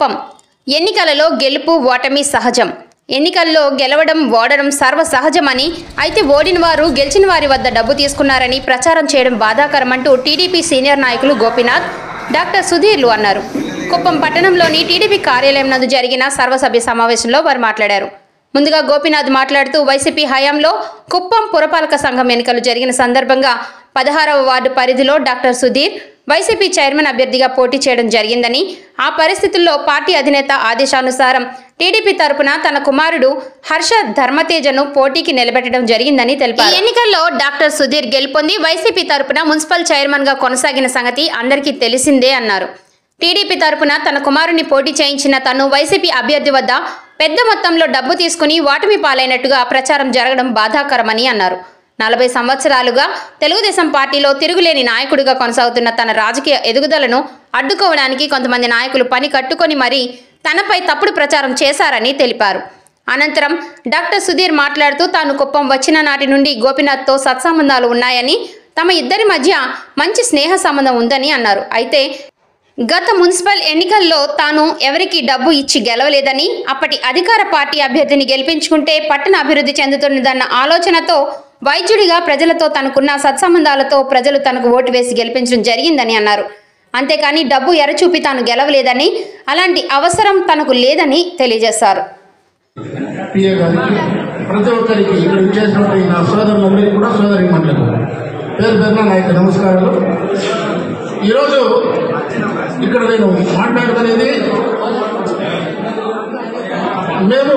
కుప్పం. ఎన్నికలలో గెలుపు ఓటమి సహజం. ఎన్నికల్లో గెలవడం ఓడడం సర్వసహజమని, అయితే ఓడిన వారు గెలిచిన వారి వద్ద డబ్బు తీసుకున్నారని ప్రచారం చేయడం బాధాకరమంటూ టీడీపీ సీనియర్ నాయకులు గోపీనాథ్, డాక్టర్ సుధీర్లు అన్నారు. కుప్పం పట్టణంలోని టీడీపీ కార్యాలయం నందు జరిగిన సర్వసభ్య సమావేశంలో వారు మాట్లాడారు. ముందుగా గోపీనాథ్ మాట్లాడుతూ వైసీపీ హయాంలో కుప్పం పురపాలక సంఘం ఎన్నికలు జరిగిన సందర్భంగా 16వ వార్డు పరిధిలో డాక్టర్ సుధీర్ వైసీపీ చైర్మన్ అభ్యర్థిగా పోటీ చేయడం జరిగిందని, ఆ పరిస్థితుల్లో పార్టీ అధినేత ఆదేశానుసారం టీడీపీ తరపున తన కుమారుడు హర్ష ధర్మతేజను పోటీకి నిలబెట్టడం జరిగిందని తెలిపారు. ఈ ఎన్నికల్లో డాక్టర్ సుధీర్ గెలుపొంది వైసీపీ తరపున మున్సిపల్ చైర్మన్ గా కొనసాగిన సంగతి అందరికీ తెలిసిందే అన్నారు. టీడీపీ తరపున తన కుమారుని పోటీ చేయించిన తను వైసీపీ అభ్యర్థి వద్ద పెద్ద మొత్తంలో డబ్బు తీసుకుని ఓటమి పాలైనట్టుగా ప్రచారం జరగడం బాధాకరమని అన్నారు. 40 సంవత్సరాలుగా తెలుగుదేశం పార్టీలో తిరుగులేని నాయకుడిగా కొనసాగుతున్న తన రాజకీయ ఎదుగుదలను అడ్డుకోవడానికి కొంతమంది నాయకులు పని కట్టుకొని మరీ తనపై తప్పుడు ప్రచారం చేశారని తెలిపారు. అనంతరం డాక్టర్ సుధీర్ మాట్లాడుతూ తాను కుప్పం వచ్చిన నాటి నుండి గోపీనాథ్తో సత్సంబంధాలు ఉన్నాయని, తమ ఇద్దరి మధ్య మంచి స్నేహ సంబంధం ఉందని అన్నారు. అయితే గత మున్సిపల్ ఎన్నికల్లో తాను ఎవరికి డబ్బు ఇచ్చి గెలవలేదని, అప్పటి అధికార పార్టీ అభ్యర్థిని గెలిపించుకుంటే పట్టణ అభివృద్ధి చెందుతున్నదన్న ఆలోచనతో వైద్యుడిగా ప్రజలతో తనకున్న సత్సంబంధాలతో ప్రజలు తనకు ఓటు వేసి గెలిపించడం జరిగిందని అన్నారు. అంతేకాని డబ్బు ఎరచూపి తాను గెలవలేదని, అలాంటి అవసరం తనకు లేదని తెలియజేశారు. ప్రతి ఒక్కరికి ఇక్కడ చేసినటువంటి నా సోదరులందరికీ కూడా సోదరిమణులకు పేరు పేరున నా యొక్క నమస్కారాలు. ఈరోజు ఇక్కడ నేను మాట్లాడుతున్నది, మేము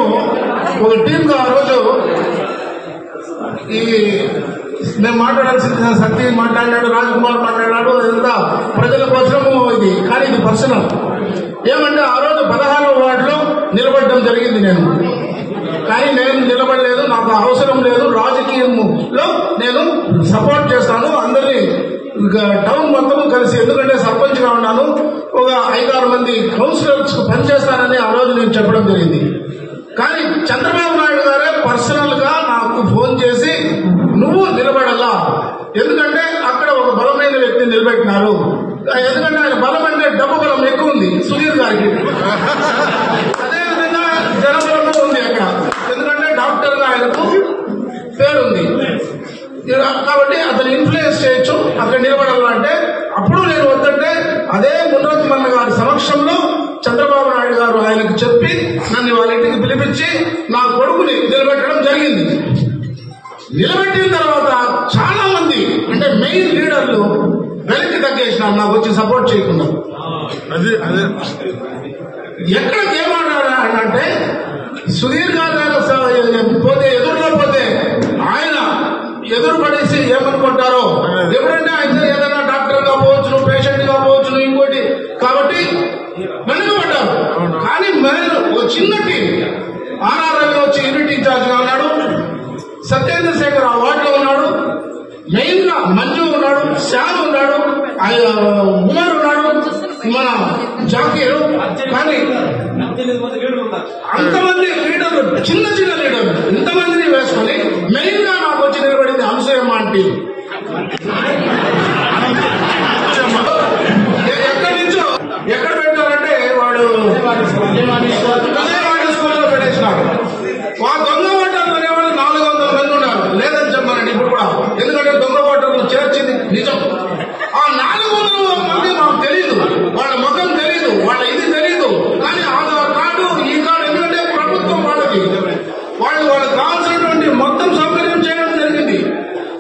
ఒక టీంగా ఆ రోజు మేము మాట్లాడాల్సింది సత్య మాట్లాడినాడు, రాజకుమార్ మాట్లాడినాడు, అదంతా ప్రజల కోసము ఇది. కానీ ఇది పర్సనల్. ఏమంటే ఆ రోజు 16వ వార్డులో నిలబడడం జరిగింది నేను. కానీ నేను నిలబడలేదు, నాకు అవసరం లేదు. రాజకీయంలో నేను సపోర్ట్ చేస్తాను అందరినీ, టౌన్ మొత్తం కలిసి, ఎందుకంటే సర్పంచ్ గా ఉన్నాను, ఒక 5-6 మంది కౌన్సిలర్స్ పనిచేస్తానని ఆ రోజు నేను చెప్పడం జరిగింది. కానీ చంద్రబాబు నాయుడు గారే పర్సనల్ గా నాకు ఫోన్ చేసి నువ్వు నిలబడాలా, ఎందుకంటే అక్కడ ఒక బలమైన వ్యక్తిని నిలబెట్టినారు, ఎందుకంటే ఆయన బలం అంటే డబ్బు బలం ఎక్కువ ఉంది సుధీర్ గారికి, అదేవిధంగా జనబలం ఉంది అక్కడ, ఎందుకంటే డాక్టర్ గా ఆయనకు పేరుంది కాబట్టి అతను ఇన్ఫ్లుయెన్స్ చేయొచ్చు, అక్కడ నిలబడాలంటే. అప్పుడు నేను వద్దంటే అదే మునరత్నమ్మ గారి సమక్షంలో చంద్రబాబు నాయుడు గారు ఆయనకు చెప్పి నన్ను వాళ్ళ ఇంటికి పిలిపించి నా కొడుకుని నిలబెట్టడం జరిగింది. నిలబెట్టిన తర్వాత చాలా మంది అంటే మెయిన్ లీడర్లు వెనక్కి తగ్గేసినారు, నాకు వచ్చి సపోర్ట్ చేయకుండా. ఎక్కడికి ఏమన్నారంటే సుధీర్ గారు పోతే ఎదురులో పోతే ఆయన ఎదురు పడేసి ఏమనుకుంటారో, ఎప్పుడంటే ఆయన ఏదైనా డాక్టర్ గా పోవచ్చు, పేషెంట్ గా పోవచ్చు, ఇంకోటి, కాబట్టి వెనుకబడ్డారు. కానీ మేము ఒక చిన్న టీం, ఆర్ఆర్ఎల్ వచ్చి యూనిట్ ఇన్ఛార్జ్ గా ఉన్నాడు, సత్యేంద్ర శేఖర్ ఆ వార్డులో ఉన్నాడు, మెయిన్ గా మంజు ఉన్నాడు, శ్యామ్ ఉన్నాడు, ఉమర్ ఉన్నాడు, మన జాకీర్. కానీ అంతమంది లీడర్లు, చిన్న చిన్న లీడర్లు ఇంతమందిని వేసుకొని మెయిన్ గా నాకు వచ్చి నిలబడింది అనసూయమ్మ ఆంటీ. ఎక్కడి నుంచో ఎక్కడ పెట్టారంటే వాడు స్కూల్లో పెట్టేసినాడు. ఆ దొంగ ఓటర్లు అనేవాళ్ళు 400 మంది ఉన్నారు, లేదని చెప్పానండి ఇప్పుడు కూడా, ఎందుకంటే దొంగ ఓటర్లు చేర్చింది నిజం. ఆ 400 మంది మాకు తెలియదు, వాళ్ళ ముఖం తెలియదు, వాళ్ళ ఇది తెలియదు. కానీ ఆధార్ కార్డు, ఈ కార్డు, ఎందుకంటే ప్రభుత్వం వాళ్ళకి వాళ్ళకి కావాల్సినటువంటి మొత్తం సౌకర్యం చేయడం జరిగింది.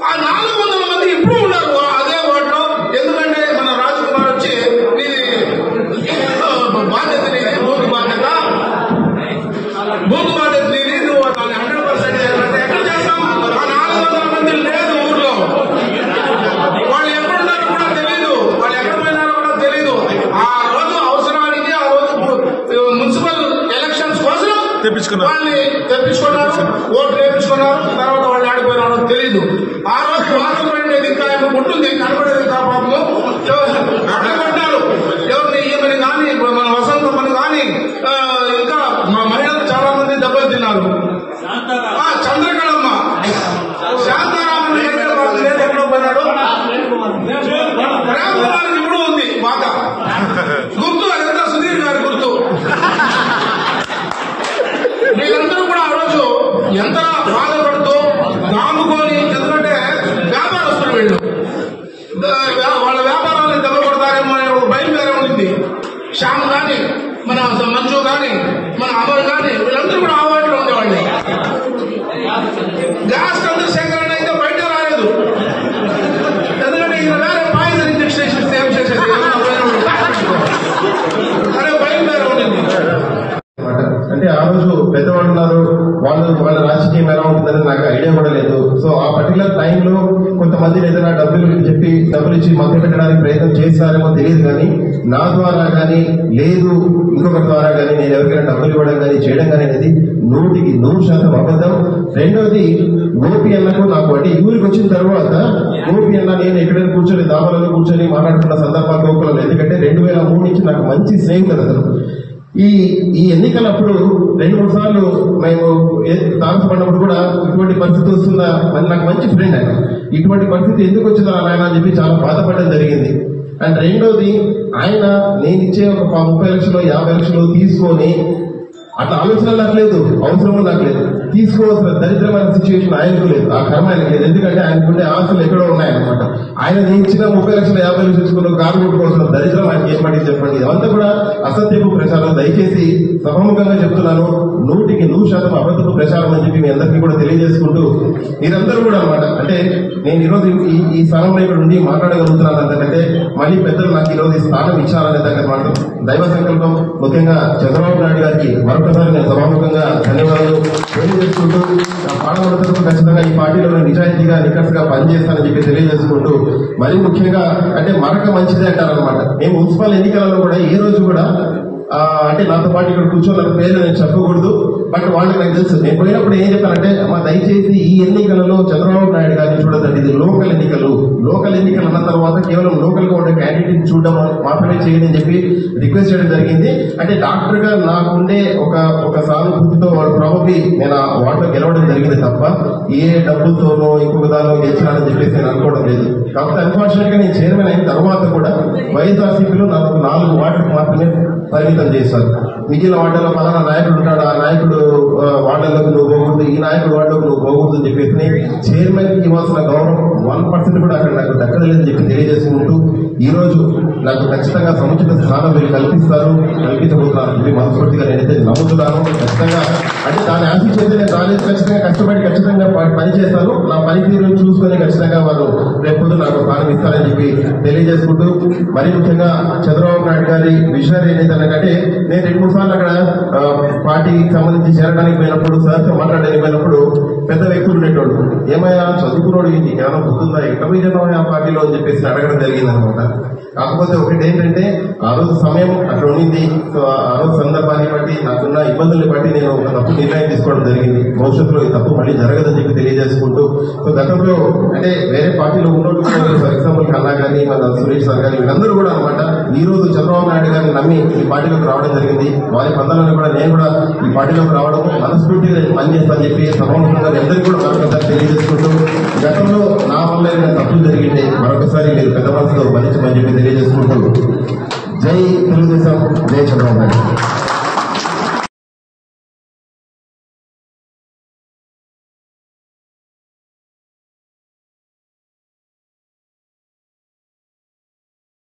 ఆ 400 మంది ఇప్పుడు ఉన్నారు అదే వార్డులో, ఎందుకంటే మన రాజకుమార్ వచ్చి బాధ్యత నీది, బూత్ బాధ్యత నీది, నువ్వు 100% చేయాలంటే ఎక్కడ చేస్తాం? ఆ 400 మంది లేదు ఊర్లో, వాళ్ళు ఎక్కడున్నారో కూడా తెలియదు, వాళ్ళు ఎక్కడ పోయినారో కూడా తెలియదు. ఆ రోజు అవసరానికి ఆ రోజు మున్సిపల్ ఎలక్షన్స్ కోసం వాళ్ళని తెప్పించుకున్నారు, ఓట్లు వేయించుకున్నారు. తర్వాత వాళ్ళు ఆడిపోయినారో తెలియదు. ఆ రోజు వార్తలు పడినది ఇంకా ఉంటుంది, కనబడేది ఇంకా పాపము అక్కడ కొట్టారు ఎవరిని, ఈమెని కానీ మన వసంతమ్మని కానీ, ఇంకా మా మహిళలు చాలా మంది దెబ్బలు తిన్నారు. చంద్రకళమ్మ, శాంతారామన్ ఎక్కడో పోయినాడు, ప్రేమ కుమార్ ఇప్పుడు ఉంది బాగా గుర్తు, అదంతా సుధీర్ గారి గుర్తు. ఎంత బాధపడుతూ దాముకొని, ఎందుకంటే వ్యాపారస్తులు వీళ్ళు, వాళ్ళ వ్యాపారాన్ని దెబ్బపడతారేమో అనే ఒక భయం వేరే ఉంది. శ్యామ్ కానీ, మన మంజు కానీ, మన అమర్ కానీ, వీళ్ళందరూ కూడా ఆ వాటిలో ఉండేవాళ్ళు. గ్యాస్ చంద్రశేఖర్ అయితే బయట రాలేదు, ఎందుకంటే ఈయన వేరే పాయిజన్ ఇంజెక్షన్ సేవ్ చేసేది అనే భయం వేరే ఉండింది. అంటే ఆ రోజు పెద్దవాళ్ళు ఉన్నారు, వాళ్ళ రాజకీయం ఎలా ఉంటుందని నాకు ఐడియా కూడా లేదు. సో ఆ పర్టికులర్ టైంలో కొంతమంది ఏదైనా డబ్బులు ఇచ్చి మధ్య పెట్టడానికి ప్రయత్నం చేస్తారేమో తెలియదు, కానీ నా ద్వారా కానీ లేదు ఇంకొకరి ద్వారా కానీ నేను ఎవరికైనా డబ్బులు ఇవ్వడం కానీ చేయడం కానీ అనేది 100% అబద్ధం. రెండోది, గోపి అన్నకు నాకు అంటే ఊరికి వచ్చిన తర్వాత గోపి అన్న నేను ఎక్కడైనా కూర్చొని దాబాలలో కూర్చొని మాట్లాడుతున్న సందర్భాలు గోకులలో, ఎందుకంటే 2003 నుంచి నాకు మంచి స్నేహితులు అతను. ఈ ఎన్నికలప్పుడు 2-3 సార్లు మేము తారసపడినప్పుడు కూడా ఇటువంటి పరిస్థితి వస్తుందా అని నాకు మంచి ఫ్రెండ్ ఆయన. ఇటువంటి పరిస్థితి ఎందుకు వచ్చిందా ఆయన అని చెప్పి చాలా బాధపడడం జరిగింది. అండ్ రెండోది, ఆయన నేను ఇచ్చే ఒక 30 లక్షలు 50 లక్షలు తీసుకొని అట్లా ఆలోచన నాకు లేదు, అవసరం నాకు లేదు, తీసుకోవాల్సిన దరిద్రమైన సిచ్యువేషన్ ఆయనకు లేదు, ఆ కర్మ ఆయనకు లేదు. ఎందుకంటే ఆయనకుండే ఆశలు ఎక్కడో ఉన్నాయన్నమాట. ఆయన ఇచ్చిన 30 లక్షలు 50 లక్షలు తీసుకున్న కారు కొట్టుకోవాల్సిన దరిద్రం ఆయనకి ఏర్పడి చెప్పండి. అవంతా కూడా అసత్యపు ప్రచారం. దయచేసి సభముఖంగా చెప్తున్నాను, 100% అబద్ధపు ప్రచారం అని చెప్పి మీ అందరికీ కూడా తెలియజేసుకుంటూ, మీరందరూ కూడా అనమాట అంటే నేను ఈరోజు ఈ స్థానంలో ఇక్కడ ఉండి మాట్లాడగలుగుతున్నాను అంతకంటే మళ్ళీ పెద్దలు నాకు ఈరోజు ఈ స్థానం ఇచ్చారనే దానికి మాత్రం దైవ సంకల్పం. ముఖ్యంగా చంద్రబాబు నాయుడు గారికి మరొకసారి నేను సభాముఖంగా ధన్యవాదాలు తెలియజేసుకుంటూ, పాడవలతకు ఖచ్చితంగా ఈ పార్టీలో నిజాయితీగా నికర్స్గా పనిచేస్తానని చెప్పి తెలియజేసుకుంటూ, మరీ ముఖ్యంగా అంటే మరొక మంచిదే అంటారనమాట. మేము మున్సిపల్ ఎన్నికలలో కూడా ఏ రోజు కూడా అంటే నాతో పాటు ఇక్కడ కూర్చోన్న పేరు నేను చెప్పకూడదు, బట్ వాళ్ళకి నాకు తెలుసు. నేను పోయినప్పుడు ఏం చెప్పానంటే, అమ్మా దయచేసి ఈ ఎన్నికలలో చంద్రబాబు నాయుడు గారిని చూడదండి, ఇది లోకల్ ఎన్నికలు అన్న తర్వాత కేవలం లోకల్ గా ఉండే క్యాండిడేట్ చూడడం మాత్రమే చేయండి అని చెప్పి రిక్వెస్ట్ చేయడం జరిగింది. అంటే డాక్టర్ గా నాకుండే ఒక సానుభూతితో వాళ్ళు ప్రాబబ్లీ నేను ఆ వార్డులో గెలవడం జరిగింది తప్ప ఏ డబ్బుతోనో ఇంకొక దానిలో గెలిచినానని చెప్పేసి నేను అనుకోవడం లేదు. కాకపోతే అన్ఫార్చునేట్ గా నేను చైర్మన్ అయిన తర్వాత కూడా వైఎస్ఆర్సీపీలో నాకు 4 వార్డులకు మాత్రమే పరిమితం చేశారు. మిగిలిన వార్డులో పలానా నాయకుడు ఉంటాడు, ఆ నాయకుడు వార్డులకు నువ్వు పోకూడదు, ఈ నాయకుడు వార్డులకు నువ్వు పోకూడదు అని చెప్పేసి చైర్మన్ కి ఇవ్వాల్సిన గౌరవం 1% కూడా అక్కడ నాకు దక్కలేదని చెప్పి తెలియజేసుకుంటూ, ఈ రోజు నాకు ఖచ్చితంగా సముచిత స్థానం వీళ్ళు కల్పించబోతున్నారు ఇది మనస్ఫూర్తిగా నేనైతే నమ్ముతున్నాను. ఖచ్చితంగా అంటే దాన్ని ఆశించేది నేను రాలేదు, ఖచ్చితంగా కష్టపడి ఖచ్చితంగా పని చేస్తాను. నా పనితీరు చూసుకొని ఖచ్చితంగా వాళ్ళు రేపు నాకు స్థానం ఇస్తారని చెప్పి తెలియజేసుకుంటూ, మరీ ముఖ్యంగా చంద్రబాబు నాయుడు గారి విజనరీ ఏదైతే నేను 2-3 సార్లు అక్కడ పార్టీకి సంబంధించి చేరడానికి పోయినప్పుడు, సార్తో మాట్లాడడానికి పోయినప్పుడు పెద్ద వ్యక్తులు ఉండేటోడు, ఏమైనా చదువుకున్నాడు ఏమైనా గుర్తుందా, ఎక్కడ విజయనగరం ఆ పార్టీలో అని చెప్పేసి అడగడం జరిగింది అనమాట. కాకపోతే ఒకటి ఏంటంటే ఆ రోజు సమయం అక్కడ ఉండింది. సో ఆ రోజు సందర్భాన్ని బట్టి నాకున్న ఇబ్బందుల్ని బట్టి నేను ఒక తప్పు నిర్ణయం తీసుకోవడం జరిగింది. భవిష్యత్తులో ఈ తప్పు మళ్ళీ జరగదని చెప్పి తెలియజేసుకుంటూ, సో గతంలో అంటే వేరే పార్టీలో ఉన్నోళ్ళు ఫర్ ఎగ్జాంపుల్ కన్నా కానీ మన సురేష్ సార్ కానీ వీళ్ళందరూ కూడా అనమాట ఈ రోజు చంద్రబాబు నాయుడు గారిని నమ్మి ఈ పార్టీలోకి రావడం జరిగింది. వారి పందాలను కూడా నేను కూడా ఈ పార్టీలోకి రావడం మనస్ఫూర్తిగా పనిచేస్తానని చెప్పి సభాముఖంగా అందరికీ కూడా మరొకసారి తెలియజేసుకుంటూ, గతంలో నా వల్ల ఏమైనా తప్పులు జరిగింటే మరొకసారి మీరు పెద్ద మనసుతో భరించమని చెప్పి తెలియజేసుకుంటూ, జై తెలుగుదేశం, జై చంద్రబాబు నాయుడు.